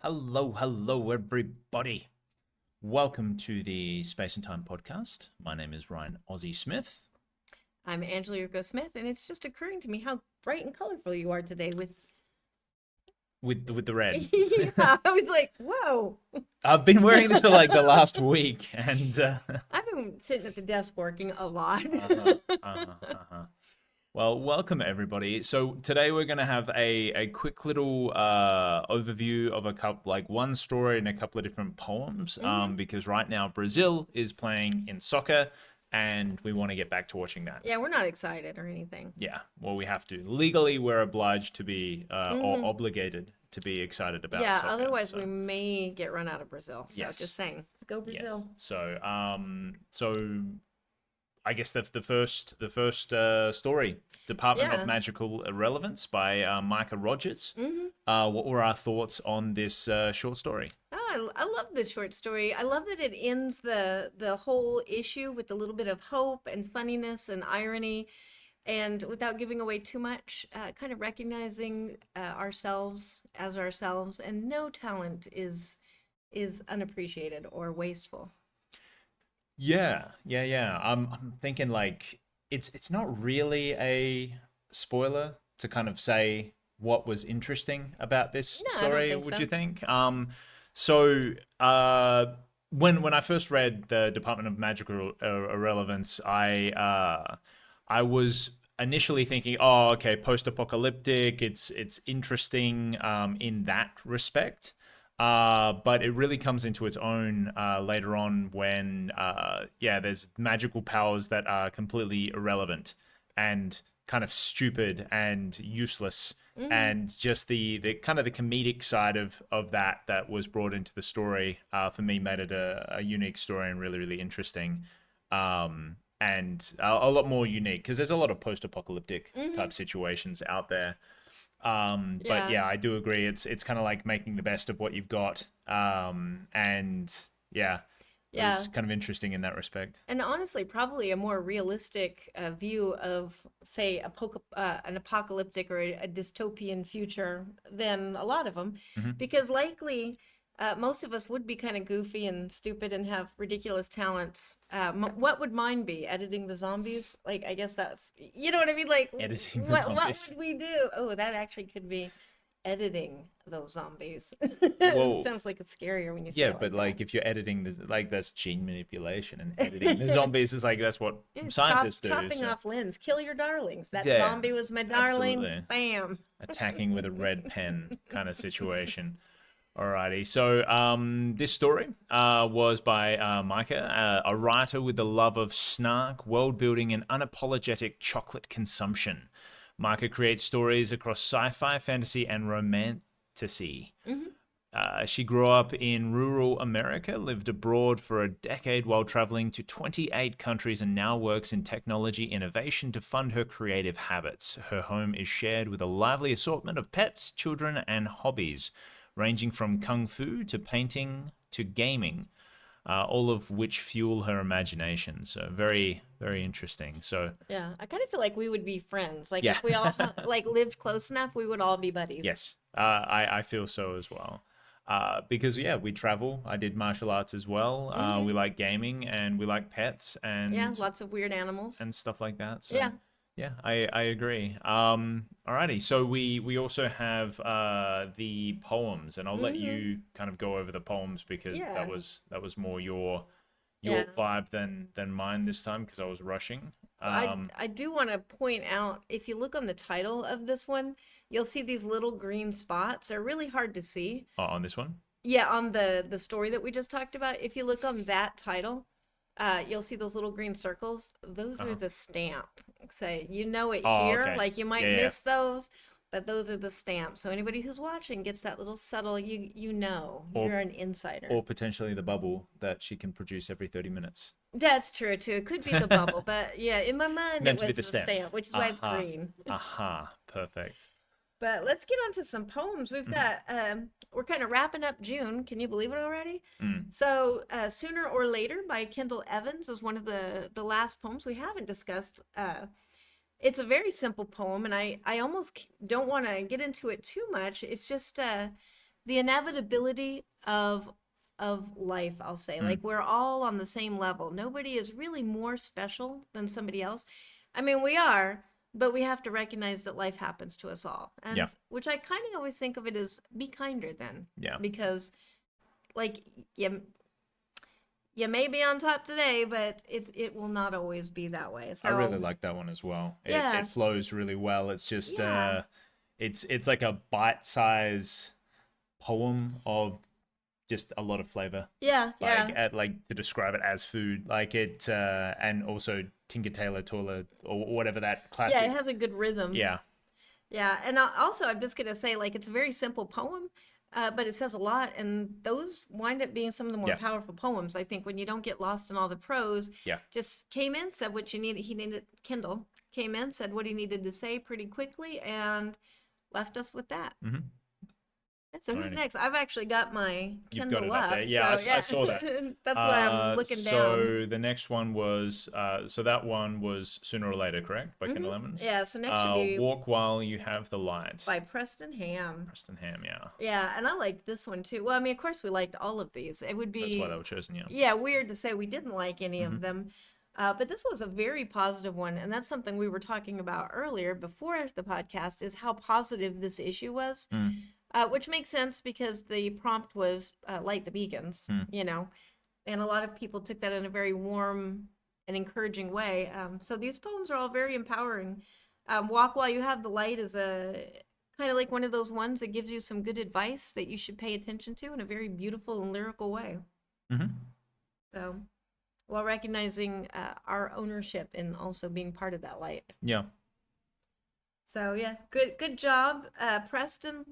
Hello, everybody. Welcome to the Space and Time podcast. My name is Ryan Ozzy Smith. I'm Angela Yurko Smith, and it's just occurring to me how bright and colorful you are today with With the red. yeah, I was like, whoa. I've been wearing this for like the last week, and I've been sitting at the desk working a lot. uh-huh, uh-huh, uh-huh. Well, welcome everybody. So today we're going to have a quick little overview of a couple, like one story and a couple of different poems. Because right now Brazil is playing in soccer, and we want to get back to watching that. Yeah, we're not excited or anything. Yeah, well, we have to. Legally, we're obliged to be, or obligated to be excited about Yeah, soccer. otherwise we may get run out of Brazil. So Yes. just saying, go Brazil. Yes. So I guess the first story, Department Yeah. of Magical Irrelevance by Micha Rogers. What were our thoughts on this short story? Oh, I love this short story. I love that it ends the whole issue with a little bit of hope and funniness and irony, and without giving away too much, kind of recognizing ourselves as ourselves, and no talent is unappreciated or wasteful. Yeah. I'm thinking like it's not really a spoiler to kind of say what was interesting about this No, I don't story, think would so. you think? So uh, when I first read the Department of Magical Irrelevance, I was initially thinking, oh, okay, post-apocalyptic. It's interesting in that respect. But it really comes into its own later on when, yeah, there's magical powers that are completely irrelevant and kind of stupid and useless, and just the kind of the comedic side of that was brought into the story for me made it a unique story and really interesting, and a lot more unique because there's a lot of post-apocalyptic type situations out there. But Yeah. yeah, I do agree. It's kind of like making the best of what you've got. And yeah, it Yeah. was kind of interesting in that respect. And honestly, probably a more realistic view of, say, an apocalyptic or a dystopian future than a lot of them, Hmm. because likely most of us would be kind of goofy and stupid and have ridiculous talents. What would mine be? Editing the zombies? Like, I guess that's, you know what I mean? Like, Editing the what zombies. would we do? Oh, that actually could be editing those zombies. Well, Sounds like it's scarier when you say yeah, it but like that. like if you're editing this, like that's gene manipulation, and editing the zombies is like that's what Yeah, scientists do. chopping So off limbs. Kill your darlings. That yeah, zombie was my darling. absolutely. Bam. Attacking with a red pen kind of situation. Alrighty, so this story was by Micah, a writer with the love of snark, world building, and unapologetic chocolate consumption. Micah creates stories across sci-fi, fantasy, and romantasy. Hmm. She grew up in rural America, lived abroad for a decade while traveling to 28 countries, and now works in technology innovation to fund her creative habits. Her home is shared with a lively assortment of pets, children, and hobbies, ranging from kung fu to painting to gaming, all of which fuel her imagination. So very interesting. So Yeah, I kind of feel like we would be friends. Like yeah, if we all like lived close enough, we would all be buddies. yes, I feel so as well. Because yeah, we travel. I did martial arts as well. We Hmm. like gaming and we like pets Yeah, lots of weird animals. and stuff like that. So Yeah. yeah, I agree. Alrighty, so we also have the poems, and I'll let Hmm. you kind of go over the poems because Yeah. that was more your Yeah. vibe than mine this time because I was rushing. I do want to point out, if you look on the title of this one, you'll see these little green spots. They're really hard to see. On this one. Yeah, on the story that we just talked about, if you look on that title, you'll see those little green circles. Those are Uh-huh. the stamp. Say, you know it Oh, here, okay. like you might Yeah, yeah. miss those, but those are the stamps. So anybody who's watching gets that little subtle, you know, Or you're an insider. or potentially the bubble that she can produce every 30 minutes. That's true too. It could be the bubble, but yeah, in my It's mind it meant to be was the the stamp. stamp, which is why it's Aha. green. Aha. Perfect. But let's get on to some poems. We've Mhm. got we're kind of wrapping up June. Can you believe it already? Mm. So Sooner or Later by Kendall Evans is one of the last poems we haven't discussed. It's a very simple poem, and I almost don't want to get into it too much. It's just the inevitability of life, I'll say. Like we're all on the same level. Nobody is really more special than somebody else. I mean, we are, but we have to recognize that life happens to us all. Yeah. And which I kind of always think of it as be kinder then. Yeah. Because like you may be on top today, but it will not always be that way. So I really like that one as well. Yeah. It flows really well. It's just Yeah. it's like a bite-size poem of just a lot of flavor. Yeah, Like yeah. like to describe it as food. Like it and also Tinker Tailor Toilet or whatever that classic. Yeah, it has a good rhythm. Yeah. Yeah, and also I'm just gonna say, like, it's a very simple poem, but it says a lot, and those wind up being some of the more Yeah. powerful poems. I think when you don't get lost in all the prose, Yeah. just came in, said what you needed. He needed Kendall came in, said what he needed to say pretty quickly, and left us with that. Mm-hmm. So who's Alrighty. next? I've actually got my You've got Kindle it up up. there. Yeah, So I saw that. That's why I'm looking down. So the next one was so that one was Sooner or Later, correct? By Kendall Evans. Yeah, so next should be Walk While You Have the Light. by Preston Ham. Preston Ham, yeah. Yeah, and I liked this one too. Well, I mean, of course we liked all of these. It would That's why be they were chosen, yeah. yeah, weird to say we didn't like any of them. But this was a very positive one, and that's something we were talking about earlier before the podcast is how positive this issue was. Which makes sense because the prompt was light the beacons, you know, and a lot of people took that in a very warm and encouraging way. So these poems are all very empowering. Walk While You Have the Light is a kind of like one of those ones that gives you some good advice that you should pay attention to in a very beautiful and lyrical way. Mm-hmm. So, while recognizing our ownership and also being part of that light. Yeah. So yeah, good job, Preston.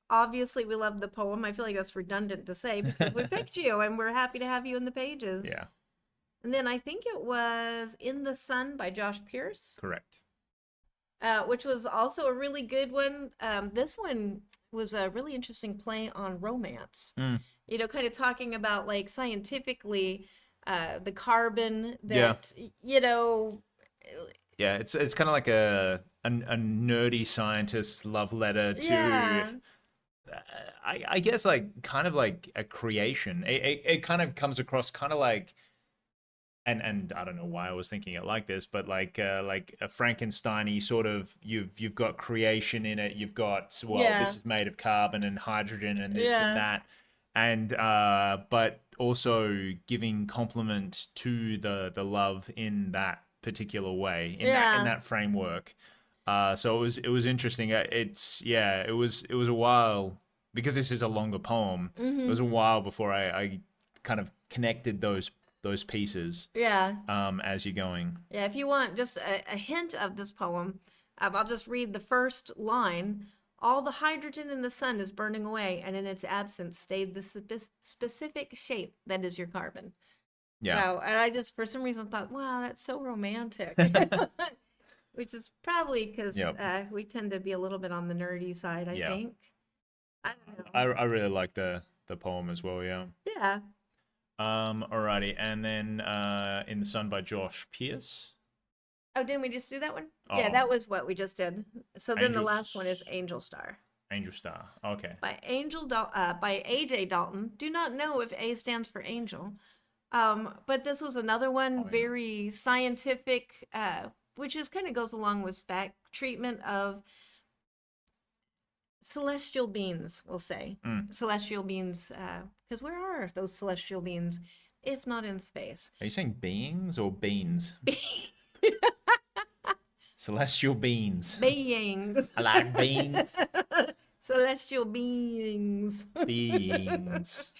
Obviously, we love the poem. I feel like that's redundant to say because we picked you and we're happy to have you in the pages. Yeah. And then I think it was In the Sun by Josh Pearce, Correct. which was also a really good one. This one was a really interesting play on romance. You know, kind of talking about like scientifically the carbon that, you know. Yeah, it's kind of like a nerdy scientist love letter to Yeah. I guess like kind of like a creation. It kind of comes across kind of like and I don't know why I was thinking it like this, but like a Frankenstein-y sort of you've got creation in it. You've got this is made of carbon and hydrogen and this and that, and but also giving compliment to the love in that particular way in that framework. So it was interesting. It was a while because this is a longer poem. It was a while before I kind of connected those pieces. Yeah. As you're going. Yeah. If you want just a hint of this poem, I'll just read the first line. All the hydrogen in the sun is burning away, and in its absence stayed the specific shape that is your carbon. Yeah. So, and I just, for some reason, thought, wow, that's so romantic. Which is probably because we tend to be a little bit on the nerdy side, I think. I don't know. I really like the poem as well, yeah. Yeah. Alrighty, and then In the Sun by Josh Pearce. Oh, didn't we just do that one? Oh. Yeah, that was what we just did. So then the Angel- last one is Angel Star. Angel Star. Okay. By by AJ Dalton. Do not know if A stands for angel. But this was another one, very scientific, which is kind of goes along with spec treatment of celestial beings, we'll say. Celestial beings, because where are those celestial beings, if not in space? Are you saying beings or beans? Celestial beans. Beings. I like beans. Celestial beings. Beings.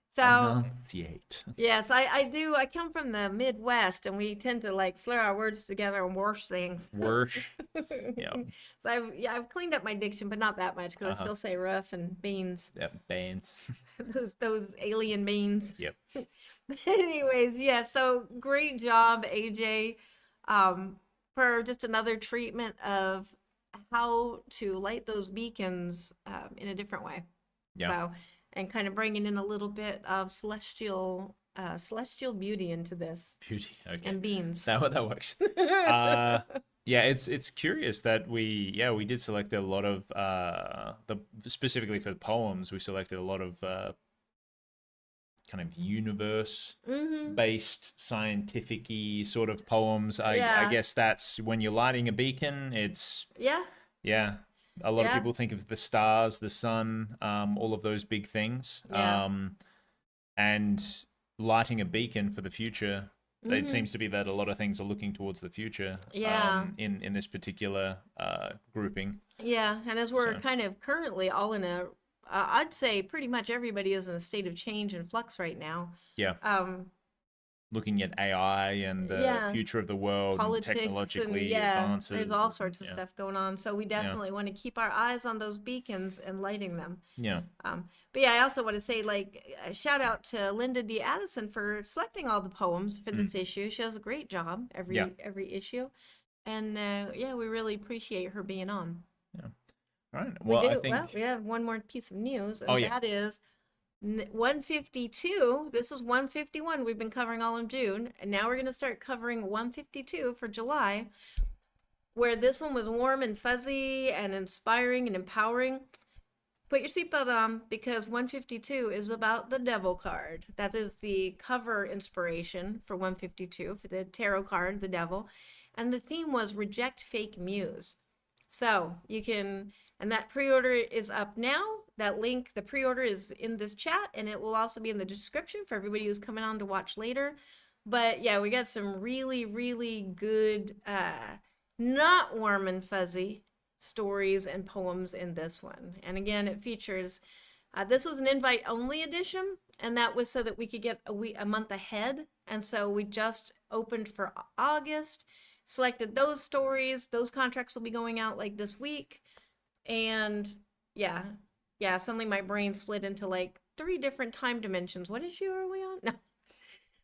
So Enunciate. yes, I do. I come from the Midwest, and we tend to like slur our words together and worse things. Worsh. Yeah. So I've cleaned up my diction, but not that much because I still say rough and beans. Yeah. Beans. those alien beans. Yep. Anyways, yeah. So great job, AJ, for just another treatment of how to light those beacons in a different way. Yeah. So, and kind of bringing in a little bit of celestial beauty into this. Beauty. Okay. And beans. That works. Yeah, it's curious that we did select a lot of the specifically for the poems we selected a lot of kind of universe Mm-hmm. based scientific-y sort of poems. I Yeah. guess that's when you're lighting a beacon, it's Yeah. yeah. A lot of Yeah. people think of the stars, the sun, all of those big things. Yeah. And lighting a beacon for the future. It Mm-hmm. seems to be that a lot of things are looking towards the future Yeah. in this particular grouping. Yeah. And as we're So kind of currently all in a, I'd say pretty much everybody is in a state of change and flux right now. yeah, Um, looking at AI and the yeah. future of the world and Politics and technologically yeah, there's advances. all And, sorts of yeah, stuff going on. So we yeah, definitely want to keep our eyes on those beacons and lighting them. yeah. But yeah, I also want to say like a shout out to Linda D. Addison for selecting all the poems for Mm, this issue. She does a great job yeah, every issue, and yeah, we really appreciate her being on. yeah. All right. We Well, I do. Well, we think. have one more piece of news, Oh and yeah. that is 152. This is 151. We've been covering all in June, and now we're going to start covering 152 for July, where this one was warm and fuzzy and inspiring and empowering. Put your seatbelt on because 152 is about the devil card. That is the cover inspiration for 152 for the tarot card, the devil. And the theme was reject fake muse. So you can, and that pre order is up now. That link, the pre order is in this chat, and it will also be in the description for everybody who's coming on to watch later. But yeah, we got some really, really good, not warm and fuzzy stories and poems in this one. And again, it features, this was an invite only edition, and that was so that we could get a month ahead. And so we just opened for August, selected those stories. Those contracts will be going out like this week. And yeah, yeah, suddenly my brain split into like 3 different time dimensions. What issue are we on? No.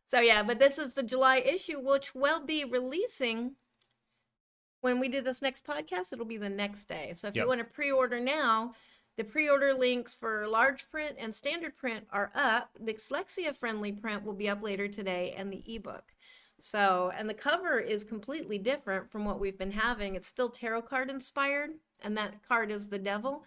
So yeah, but this is the July issue, which will be releasing when we do this next podcast. It'll be the next day. So if you Yep. want to pre-order now, the pre-order links for large print and standard print are up. The dyslexia friendly print will be up later today, and the ebook. So, and the cover is completely different from what we've been having. It's still tarot card inspired, and that card is the devil.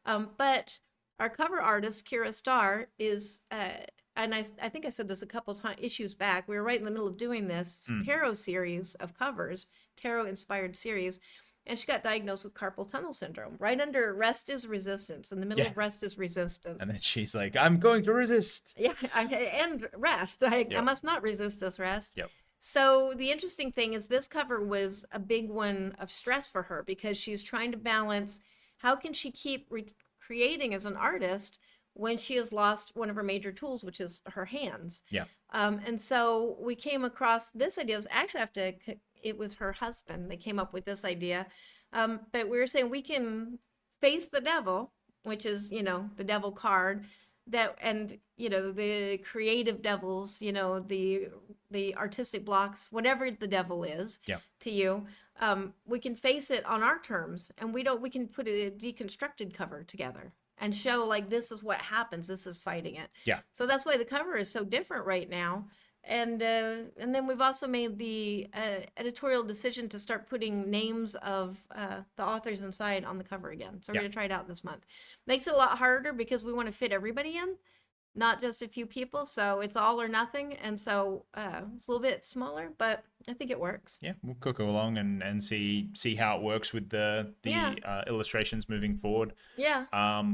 But our cover artist, Kira Starr, is, and I think I said this a couple times issues back. We were right in the middle of doing this Mm. tarot series of covers, tarot inspired series, and she got diagnosed with carpal tunnel syndrome. Right under rest is resistance. In the middle Yeah. of rest is resistance. And then she's like, "I'm going to resist." Yeah, and rest. I Yep. must not resist this rest. Yep. So the interesting thing is this cover was a big one of stress for her because she's trying to balance how can she keep creating as an artist when she has lost one of her major tools, which is her hands. Yeah. And so we came across this idea. It was actually it was her husband that came up with this idea. But we were saying we can face the devil, which is, the devil card, that, and the creative devils, the artistic blocks, whatever the devil is Yeah. to you, we can face it on our terms, and we can put a deconstructed cover together and show like this is what happens, this is fighting it. Yeah. So that's why the cover is so different right now. And then we've also made the editorial decision to start putting names of the authors inside on the cover again. So we're Yeah. going to try it out this month. Makes it a lot harder because we want to fit everybody in, not just a few people. So it's all or nothing. And so it's a little bit smaller, but I think it works. Yeah, we'll cook along and see how it works with the Yeah. illustrations moving forward. Yeah.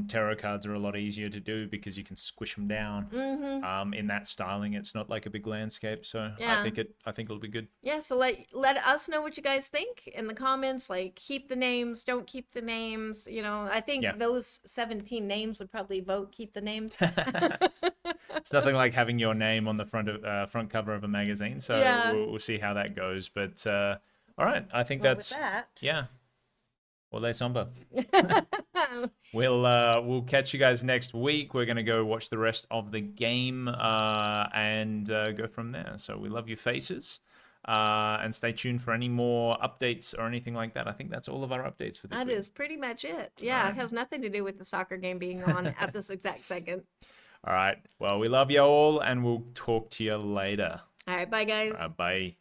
Tarot cards are a lot easier to do because you can squish them down. Mm-hmm. In that styling, it's not like a big landscape, so Yeah. I think it'll be good. Yeah, so let us know what you guys think in the comments. Like, keep the names, don't keep the names. I think Yeah. those 17 names would probably vote keep the names. It's nothing like having your name on the front cover of a magazine, so Yeah. we'll see how that goes. But all right, I think Well, that's with that. yeah. Well, that's somber. We'll catch you guys next week. We're gonna go watch the rest of the game and go from there. So we love your faces. And stay tuned for any more updates or anything like that. I think that's all of our updates for this That week. is pretty much it. Yeah, it has nothing to do with the soccer game being on at this exact second. All right. Well, we love you all, and we'll talk to you later. All right, bye, guys. Bye.